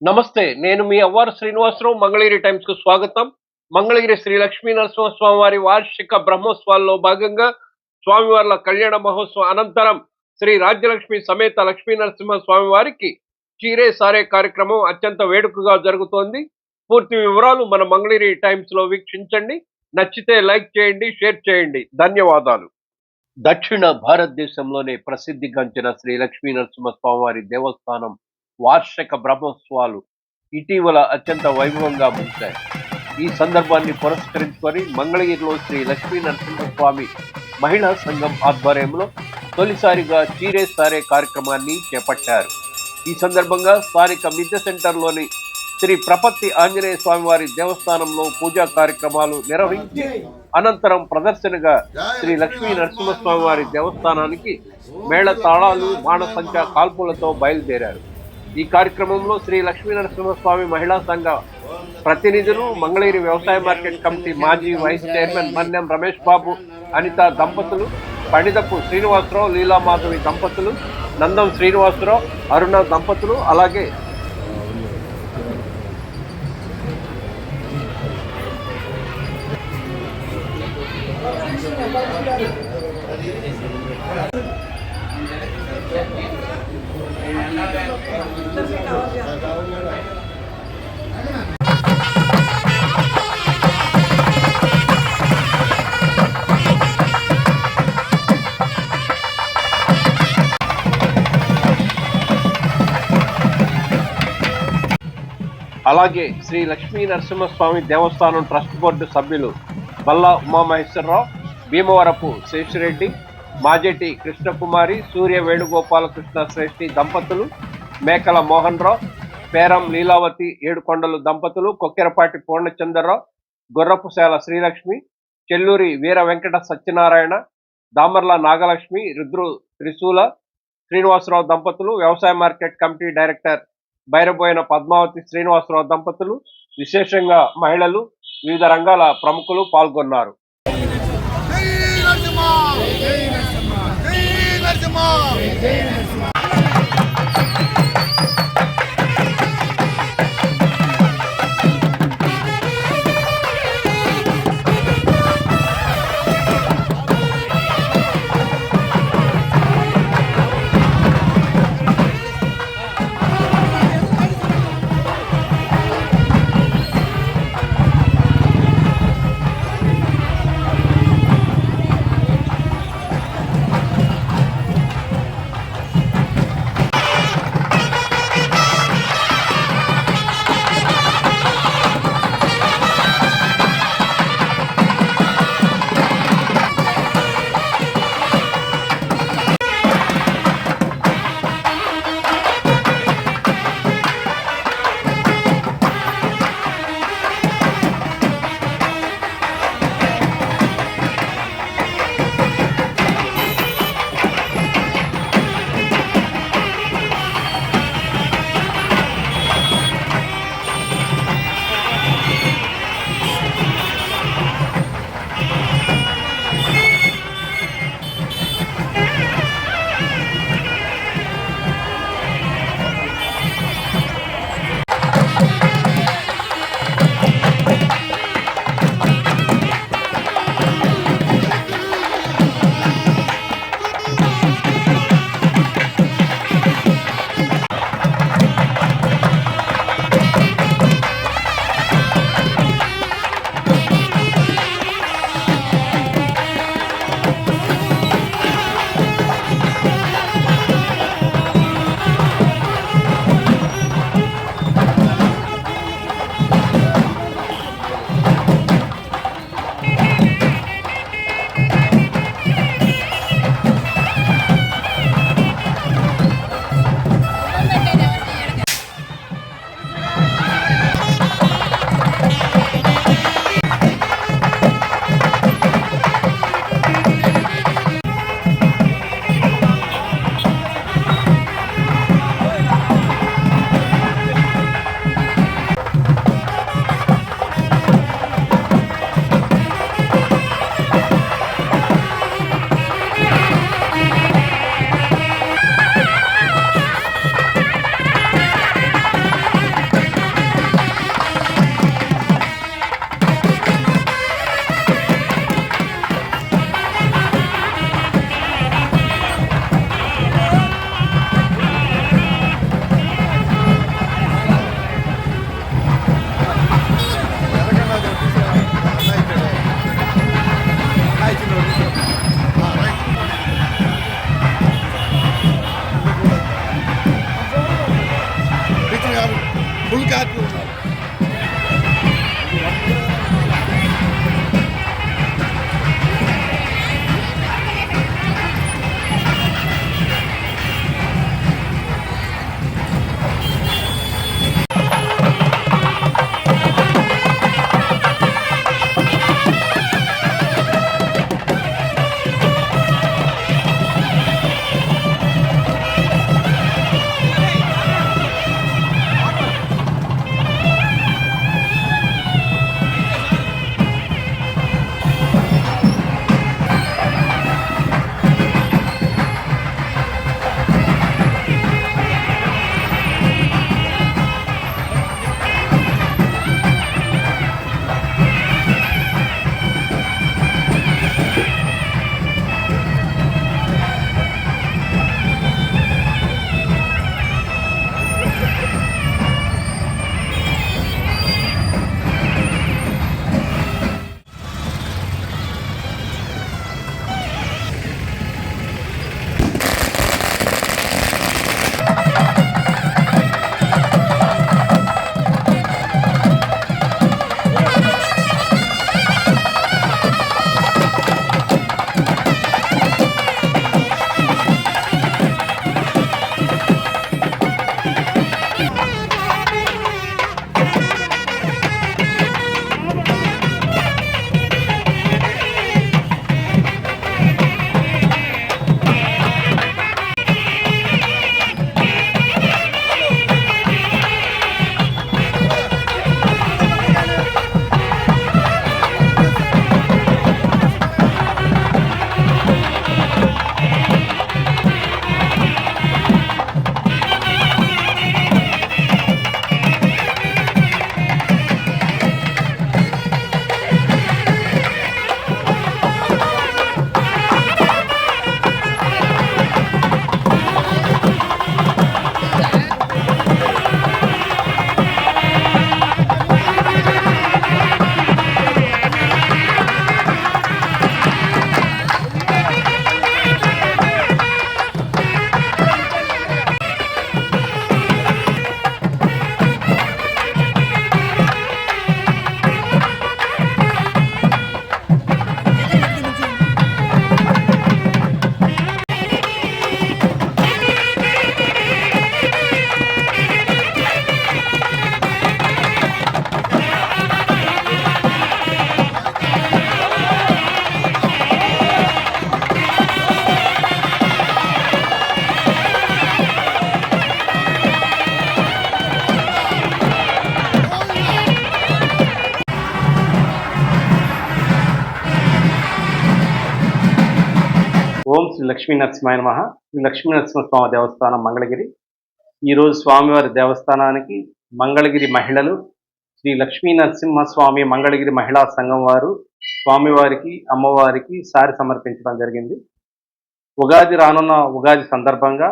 నమస్తే. నేను మీ అవ్వారు శ్రీనివాసరావు. మంగళగిరి టైమ్స్‌కు స్వాగతం. మంగళగిరి శ్రీ లక్ష్మీ నరసింహస్వామి వారి వార్షిక బ్రహ్మోత్సవాల్లో భాగంగా స్వామివార్ల కళ్యాణ మహోత్సవం అనంతరం శ్రీ రాజ్యలక్ష్మి సమేత లక్ష్మీ నరసింహస్వామి వారికి చీరే సారే కార్యక్రమం అత్యంత వేడుకగా జరుగుతోంది. పూర్తి వివరాలు మన మంగళగిరి టైమ్స్‌లో వీక్షించండి. నచ్చితే లైక్ చేయండి, షేర్ చేయండి. ధన్యవాదాలు. దక్షిణ భారతదేశంలోనే ప్రసిద్ధిగాంచిన శ్రీ లక్ష్మీ నరసింహస్వామి వారి దేవస్థానం వార్షిక బ్రహ్మోత్సవాలు ఇటీవల అత్యంత వైభవంగా ముగిశాయి. ఈ సందర్భాన్ని పురస్కరించుకొని మంగళగిరిలో శ్రీ లక్ష్మీ నరసింహస్వామి మహిళా సంఘం ఆధ్వర్యంలో తొలిసారిగా చీరే సారే కార్యక్రమాన్ని చేపట్టారు. ఈ సందర్భంగా స్థానిక మిద్దె సెంటర్లోని శ్రీ ప్రపత్తి ఆంజనేయ స్వామి వారి దేవస్థానంలో పూజా కార్యక్రమాలు నిర్వహించి అనంతరం ప్రదర్శనగా శ్రీ లక్ష్మీ నరసింహస్వామి వారి దేవస్థానానికి మేళ తాళాలు బాణసంచ కాల్పులతో బయలుదేరారు. ఈ కార్యక్రమంలో శ్రీ లక్ష్మీ నరసింహస్వామి మహిళా సంఘ ప్రతినిధులు, మంగళగిరి వ్యవసాయ మార్కెట్ కమిటీ మాజీ వైస్ చైర్మన్ మన్యం రమేష్ బాబు, అనిత దంపతులు, పండితపు శ్రీనివాసరావు, లీలామాధవి దంపతులు, నందం శ్రీనివాసరావు, అరుణ దంపతులు, అలాగే అలాగే శ్రీ లక్ష్మీ నరసింహస్వామి దేవస్థానం ట్రస్ట్ బోర్డు సభ్యులు బల్లా ఉమామహేశ్వరరావు, భీమవరపు శేషిరెడ్డి, మాజెటి కృష్ణకుమారి, సూర్య వేణుగోపాలకృష్ణ శ్రేష్ఠి దంపతులు, మేకల మోహన్ రావు, పేరం లీలావతి ఏడుకొండలు దంపతులు, కొక్కెరపాటి పూర్ణచంద్రరావు, గుర్రపుశాల శ్రీలక్ష్మి, చెల్లూరి వీర వెంకట సత్యనారాయణ, దామర్ల నాగలక్ష్మి, రుద్రు త్రిశూల శ్రీనివాసరావు దంపతులు, వ్యవసాయ market committee director Bairaboina Padmavathi Srinivasarao దంపతులు, విశేషంగా మహిళలు, వివిధ రంగాల ప్రముఖులు పాల్గొన్నారు. లక్ష్మీ నరసింహాయ నమః. శ్రీ లక్ష్మీ నరసింహస్వామి దేవస్థానం మంగళగిరి. ఈరోజు స్వామివారి దేవస్థానానికి మంగళగిరి మహిళలు శ్రీ లక్ష్మీ నరసింహస్వామి మంగళగిరి మహిళా సంఘం వారు స్వామివారికి అమ్మవారికి సారి సమర్పించడం జరిగింది. రానున్న ఉగాది సందర్భంగా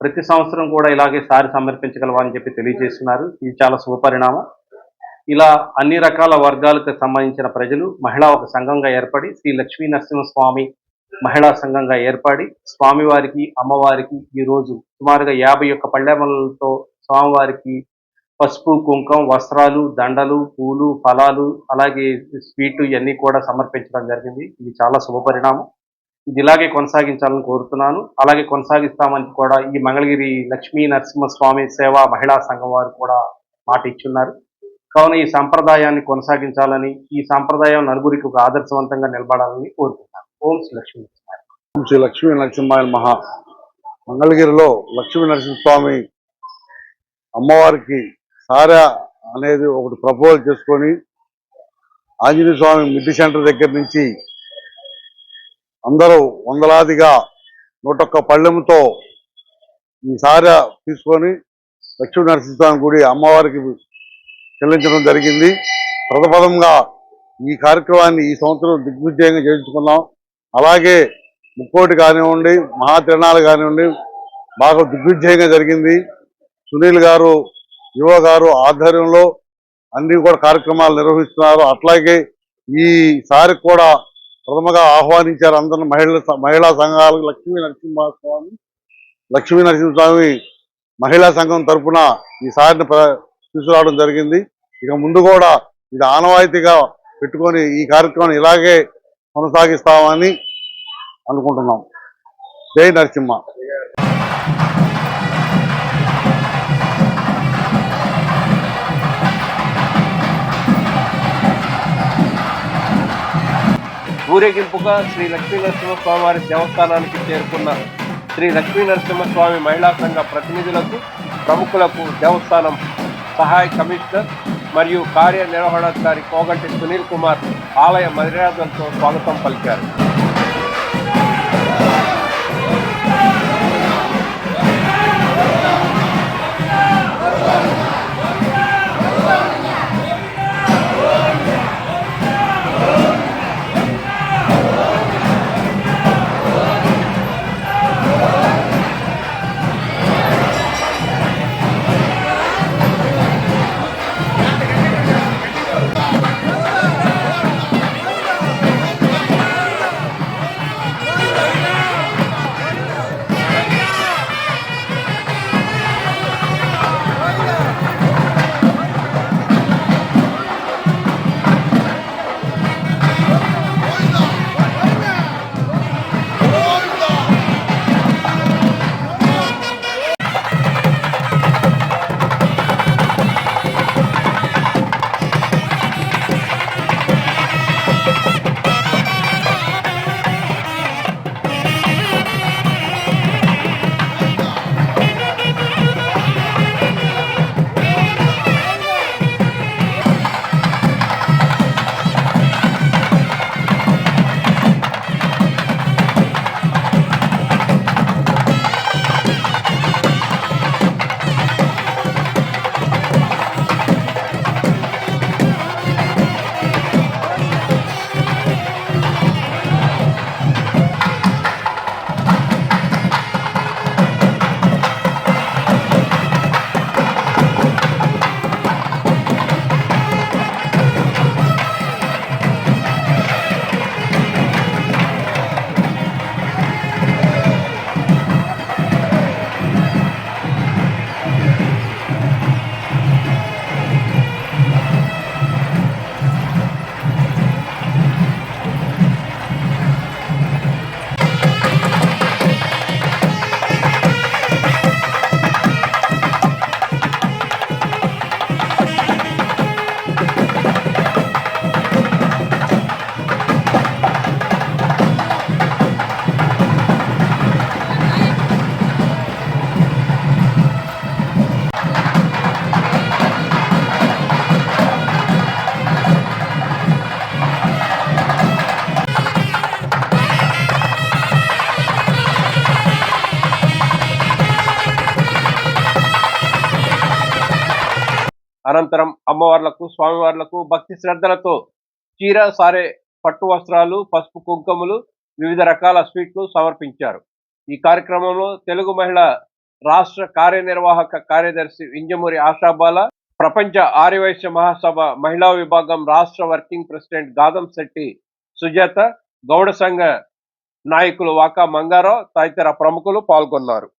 ప్రతి సంవత్సరం కూడా ఇలాగే సారి సమర్పించగలమని చెప్పి తెలియజేస్తున్నారు. ఇది చాలా శుభపరిణామం. ఇలా అన్ని రకాల వర్గాలకు సంబంధించిన ప్రజలు మహిళా ఒక సంఘంగా ఏర్పడి శ్రీ లక్ష్మీ నరసింహస్వామి మహిళా సంఘంగా ఏర్పడి స్వామివారికి అమ్మవారికి ఈరోజు సుమారుగా 51 పళ్ళెములతో స్వామివారికి పసుపు కుంకం వస్త్రాలు దండలు పూలు ఫలాలు అలాగే స్వీటు ఇవన్నీ కూడా సమర్పించడం జరిగింది. ఇది చాలా శుభపరిణామం. ఇది ఇలాగే కొనసాగించాలని కోరుతున్నాను. అలాగే కొనసాగిస్తామని కూడా ఈ మంగళగిరి లక్ష్మీ నరసింహస్వామి సేవా మహిళా సంఘం వారు కూడా మాట ఇచ్చున్నారు. కావున ఈ సంప్రదాయాన్ని కొనసాగించాలని ఈ సంప్రదాయం నలుగురికి ఒక ఆదర్శవంతంగా నిలబడాలని కోరుకుంటున్నాను. ఓం శ్రీ లక్ష్మీ నరసింహాయ. ఓం శ్రీ లక్ష్మీ నరసింహాయ మహా. మంగళగిరిలో లక్ష్మీ నరసింహస్వామి అమ్మవారికి సారా అనేది ఒకటి ప్రపోజల్ చేసుకొని ఆంజనేయ స్వామి మిడ్డి సెంటర్ దగ్గర నుంచి అందరూ వందలాదిగా 101 పళ్ళెంతో ఈ సారా తీసుకొని లక్ష్మీ నరసింహస్వామి గుడి అమ్మవారికి చెల్లించడం జరిగింది. ప్రథమంగా ఈ కార్యక్రమాన్ని ఈ సంవత్సరం దిగ్విజయంగా చేయించుకున్నాం. అలాగే ముక్కోటి కానివ్వండి మహాతిరణాలు కానివ్వండి బాగా దిగ్విజయంగా జరిగింది. సునీల్ గారు యువ గారు ఆధ్వర్యంలో అన్ని కూడా కార్యక్రమాలు నిర్వహిస్తున్నారు. అట్లాగే ఈసారి కూడా ప్రథమగా ఆహ్వానించారు అందరిని మహిళా సంఘాలు. లక్ష్మీ నరసింహస్వామి మహిళా సంఘం తరఫున ఈసారిని తీసుకురావడం జరిగింది. ఇక ముందు కూడా ఇది ఆనవాయితీగా పెట్టుకొని ఈ కార్యక్రమాన్ని ఇలాగే కొనసాగిస్తామని అనుకుంటున్నాం. జై నరసింహ. ఊరేగింపుగా శ్రీ లక్ష్మీ నరసింహస్వామి వారి దేవస్థానానికి చేరుకున్న శ్రీ లక్ష్మీ నరసింహస్వామి మహిళా సంఘ ప్రతినిధులకు ప్రముఖులకు దేవస్థానం సహాయ కమిషనర్ మరియు కార్యనిర్వహణాధికారి కోగంటి సునీల్ కుమార్ ఆలయ మర్యాదలతో స్వాగతం పలికారు. అనంతరం అమ్మవార్లకు స్వామివార్లకు భక్తి శ్రద్ధలతో చీర సారే పట్టు వస్త్రాలు పసుపు కుంకుమలు వివిధ రకాల స్వీట్లు సమర్పించారు. ఈ కార్యక్రమంలో తెలుగు మహిళ రాష్ట్ర కార్యనిర్వాహక కార్యదర్శి వింజమూరి ఆశాబాల, ప్రపంచ ఆర్యవైశ్య మహాసభ మహిళా విభాగం రాష్ట్ర వర్కింగ్ ప్రెసిడెంట్ గాదం శెట్టి సుజాత, గౌడ సంఘ నాయకులు వాకా మంగారావు తదితర ప్రముఖులు పాల్గొన్నారు.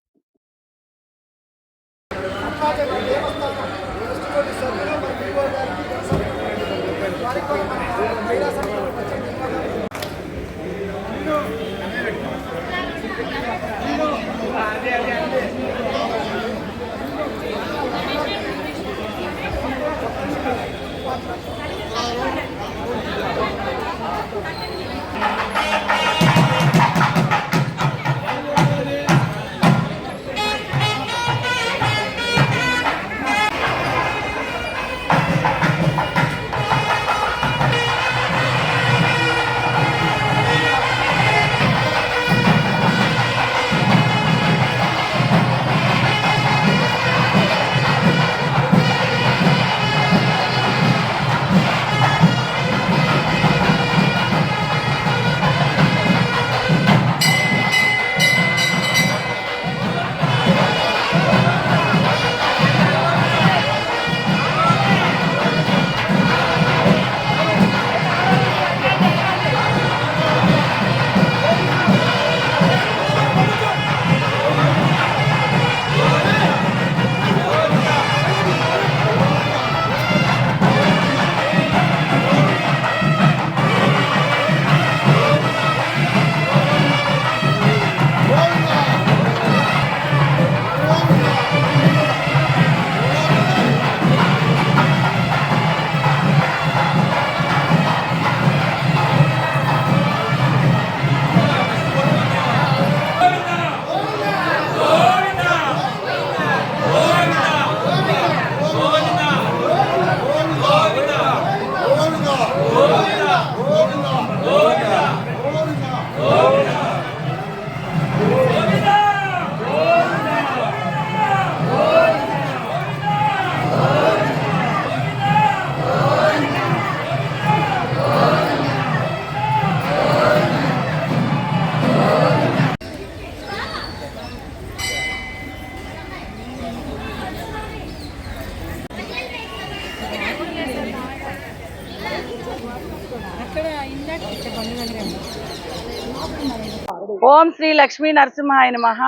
ఓం శ్రీ లక్ష్మీ నరసింహాయ నమః.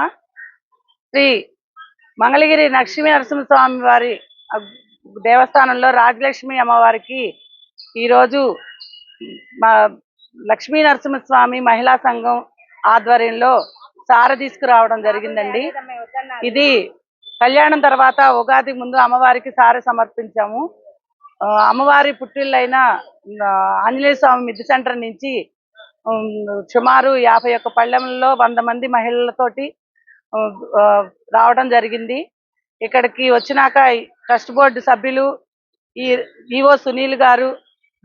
శ్రీ మంగళగిరి లక్ష్మీ నరసింహస్వామి వారి దేవస్థానంలో రాజలక్ష్మి అమ్మవారికి ఈరోజు మా లక్ష్మీ నరసింహస్వామి మహిళా సంఘం ఆధ్వర్యంలో సార తీసుకురావడం జరిగిందండి. ఇది కళ్యాణం తర్వాత ఉగాది ముందు అమ్మవారికి సార సమర్పించాము. అమ్మవారి పుట్టిల్లైన ఆంజనేయ స్వామి మిద్ది సెంటర్ నుంచి సుమారు 51 పళ్ళెంలో 100 మంది మహిళలతోటి రావడం జరిగింది. ఇక్కడికి వచ్చినాక ట్రస్ట్ బోర్డు సభ్యులు ఈవో సునీల్ గారు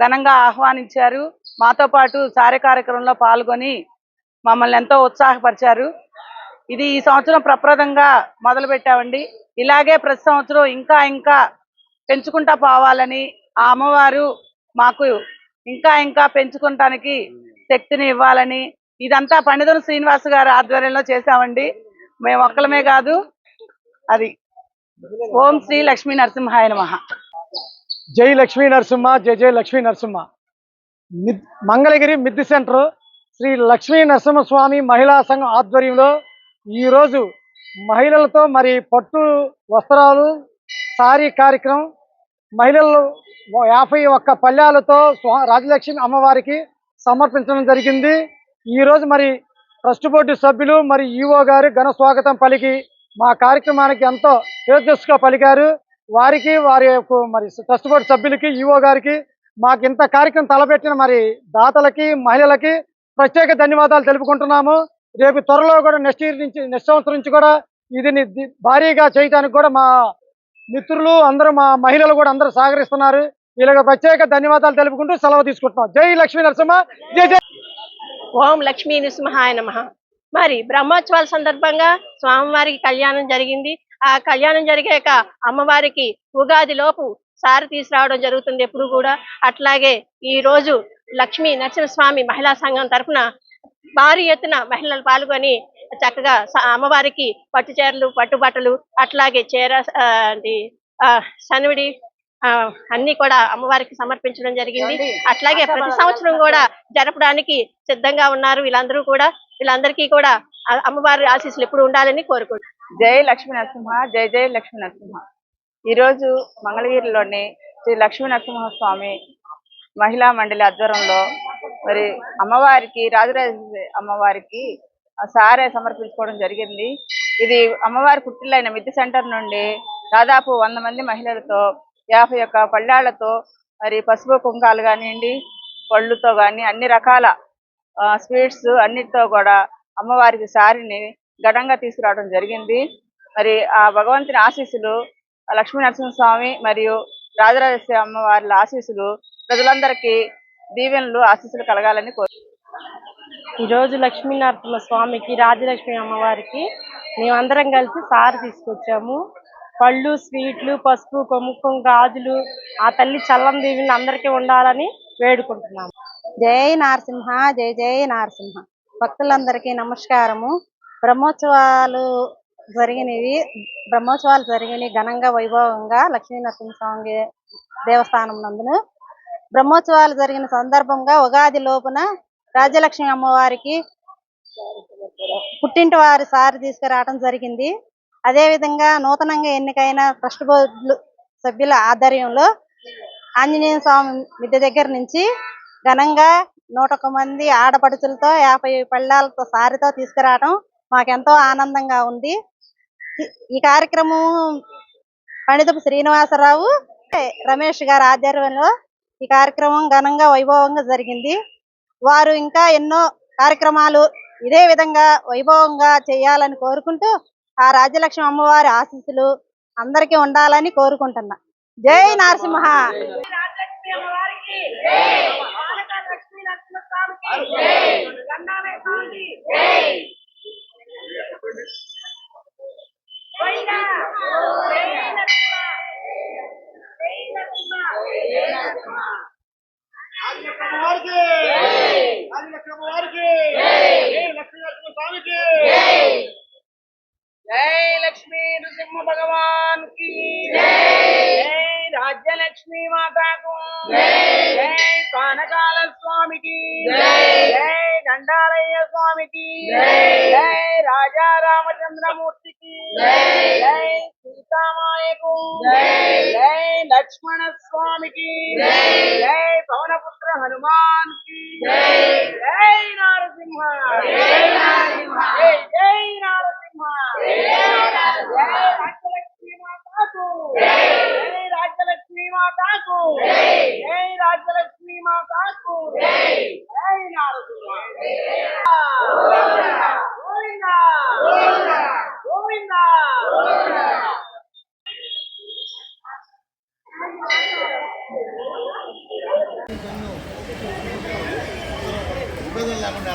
ఘనంగా ఆహ్వానించారు. మాతో పాటు సారే కార్యక్రమంలో పాల్గొని మమ్మల్ని ఎంతో ఉత్సాహపరిచారు. ఇది ఈ సంవత్సరం ప్రప్రదంగా మొదలు పెట్టామండి. ఇలాగే ప్రతి సంవత్సరం ఇంకా ఇంకా పెంచుకుంటా పోవాలని ఆ అమ్మవారు మాకు ఇంకా ఇంకా పెంచుకుంటానికి శక్తిని ఇవ్వాలని ఇదంతా పండితులు శ్రీనివాస్ గారి ఆధ్వర్యంలో చేశామండి. మేము ఒక్కలమే కాదు. అది ఓం శ్రీ లక్ష్మీ నరసింహాయ నమః. జై లక్ష్మీ నరసింహ, జై జై లక్ష్మీ నరసింహ. మంగళగిరి మిద్ది సెంటర్ శ్రీ లక్ష్మీ నరసింహస్వామి మహిళా సంఘం ఆధ్వర్యంలో ఈరోజు మహిళలతో మరి పట్టు వస్త్రాలు సారీ కార్యక్రమం మహిళలు 51 పళ్ళాలతో రాజలక్ష్మి అమ్మవారికి సమర్పించడం జరిగింది. ఈరోజు మరి ట్రస్ట్ బోర్డు సభ్యులు మరి ఈవో గారు ఘన స్వాగతం పలికి మా కార్యక్రమానికి ఎంతో తేజస్సుగా పలికారు. వారికి వారి మరి ట్రస్ట్ బోర్డు సభ్యులకి ఈవో గారికి మాకు ఇంత కార్యక్రమం తలపెట్టిన మరి దాతలకి మహిళలకి ప్రత్యేక ధన్యవాదాలు తెలుపుకుంటున్నాము. రేపు త్వరలో కూడా నెక్స్ట్ సంవత్సరం నుంచి కూడా ఇది భారీగా చేయడానికి కూడా మా మిత్రులు అందరూ మా మహిళలు కూడా అందరూ సహకరిస్తున్నారు. వీళ్ళకి ప్రత్యేక ధన్యవాదాలు తెలుపుకుంటూ సెలవు తీసుకుంటున్నాం. జై లక్ష్మీ నరసింహ, జై జై. ఓం లక్ష్మీ నరసింహాయ నమః. మరి బ్రహ్మోత్సవాల సందర్భంగా స్వామివారికి కళ్యాణం జరిగింది. ఆ కళ్యాణం జరిగాక అమ్మవారికి ఉగాది లోపు సారి తీసుకురావడం జరుగుతుంది ఎప్పుడు కూడా. అట్లాగే ఈ రోజు లక్ష్మీ నరసింహస్వామి మహిళా సంఘం తరఫున భారీ ఎత్తున మహిళలు పాల్గొని చక్కగా అమ్మవారికి పట్టు చీరలు, పట్టుబట్టలు, అట్లాగే సన్నివిడి అన్ని కూడా అమ్మవారికి సమర్పించడం జరిగింది. అట్లాగే ప్రతి సంవత్సరం కూడా జరపడానికి సిద్ధంగా ఉన్నారు వీళ్ళందరికీ కూడా అమ్మవారి ఆశీస్సులు ఎప్పుడు ఉండాలని కోరుకుంటున్నాను. జై లక్ష్మీ నరసింహ, జై జై లక్ష్మీ నరసింహ. ఈరోజు మంగళగిరిలోని శ్రీ లక్ష్మీ నరసింహస్వామి మహిళా మండలి ఆధ్వర్యంలో మరి అమ్మవారికి రాజరాజేశ్వరి అమ్మవారికి సారే సమర్పించుకోవడం జరిగింది. ఇది అమ్మవారి పుట్టిలైన మిద్దె సెంటర్ నుండి దాదాపు 100 మంది మహిళలతో 51 పళ్ళాళ్లతో మరి పసుపు కుంకాలు కానివ్వండి, పళ్ళుతో కానీ అన్ని రకాల స్వీట్స్ అన్నిటితో కూడా అమ్మవారికి సారిని ఘనంగా తీసుకురావడం జరిగింది. మరి ఆ భగవంతుని ఆశీస్సులు లక్ష్మీ నరసింహస్వామి మరియు రాజరాజేశ్వరి అమ్మవారి ఆశీస్సులు ప్రజలందరికీ దీవెనలు ఆశీస్సులు కలగాలని ఈ రోజు లక్ష్మీ నరసింహ స్వామికి, రాజలక్ష్మి అమ్మవారికి మేమందరం కలిసి సారి తీసుకొచ్చాము. పళ్ళు, స్వీట్లు, పసుపు, కుంకుమ, గాజులు ఆ తల్లి చల్లం దీవెనలు అందరికీ ఉండాలని వేడుకుంటున్నాము. జై నరసింహ, జై జై నరసింహ. భక్తులందరికీ నమస్కారము. బ్రహ్మోత్సవాలు జరిగినవి ఘనంగా వైభవంగా లక్ష్మీ నరసింహస్వామి దేవస్థానం నందును బ్రహ్మోత్సవాలు జరిగిన సందర్భంగా ఉగాది లోపున రాజ్యలక్ష్మి అమ్మవారికి పుట్టింటి వారి సారి తీసుకురావడం జరిగింది. అదే విధంగా నూతనంగా ఎన్నికైన ట్రస్ట్ బోర్డు సభ్యుల ఆధ్వర్యంలో ఆంజనేయ స్వామి మిద్దె దగ్గర నుంచి ఘనంగా 101 మంది ఆడపడుచులతో 50 పళ్ళాలతో సారితో తీసుకురావడం మాకెంతో ఆనందంగా ఉంది. ఈ కార్యక్రమం పండితపు శ్రీనివాసరావు, రమేష్ గారి ఆధ్వర్యంలో ఈ కార్యక్రమం ఘనంగా వైభవంగా జరిగింది. వారు ఇంకా ఎన్నో కార్యక్రమాలు ఇదే విధంగా వైభవంగా చేయాలని కోరుకుంటూ ఆ రాజ్యలక్ష్మి అమ్మవారి ఆశీస్సులు అందరికీ ఉండాలని కోరుకుంటున్నా. జై నరసింహ. జై లక్ష్మీ నరసింహ భగవాన్ కి జై, రాజ్యలక్ష్మి మాతాకు జై, పానకాల స్వామికి జై, గండాలయ్య స్వామికి జై, రాజా రామచంద్రమూర్తికి జై, సీతామాయకు జై, లక్ష్మణ స్వామికి జై, పవనపుత్ర హనుమాన్ కి జై నరసింహ, జై జై నరసింహ, జై రాజ్యలక్ష్మి మాతాకు జై, రాజ్యలక్ష్మి మాతాకు జై, రాజ్యలక్ష్మి మాతాకు జై నరసింహ. గోవిందా గోవిందా. లేకుండా